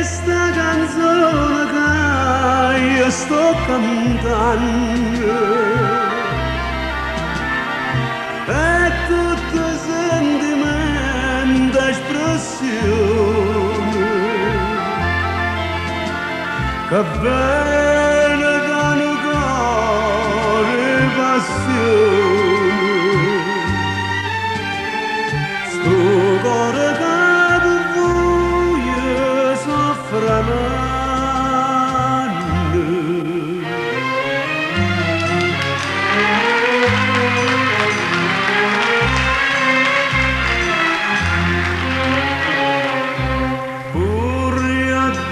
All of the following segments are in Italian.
questa canzone che io sto cantando è tutto sentimento, espressione che bene da un cuore passione. Sto cuore che buio soffre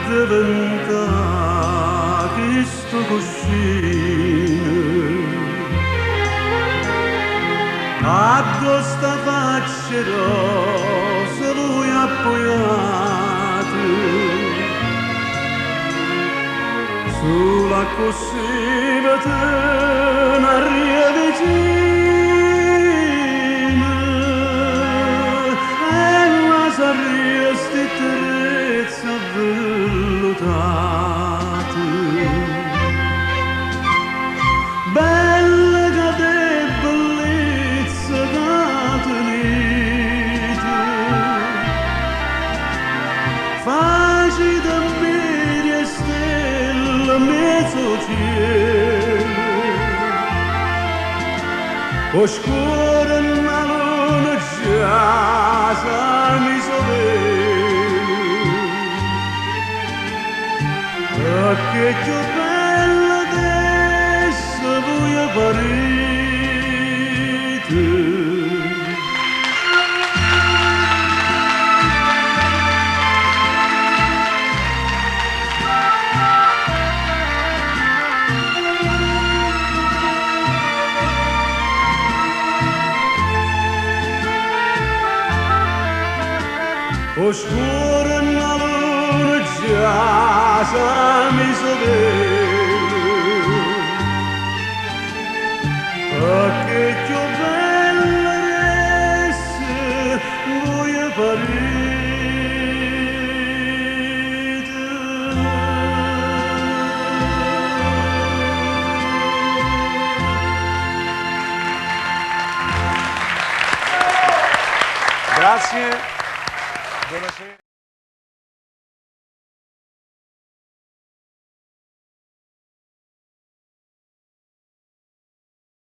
diventa questo cuscino addosso faccia rosa lui appoggiato sulla cosciva te n'arriva vicina e la sarriesti trezza bella che te bellezza catenite facci da me e stella mezzo cielo oscura la luna già mi che più bella adesso voglio parete. Oscura la luna già mi sapevo che più bella adesso voglio parete. Grazie. Buonasera.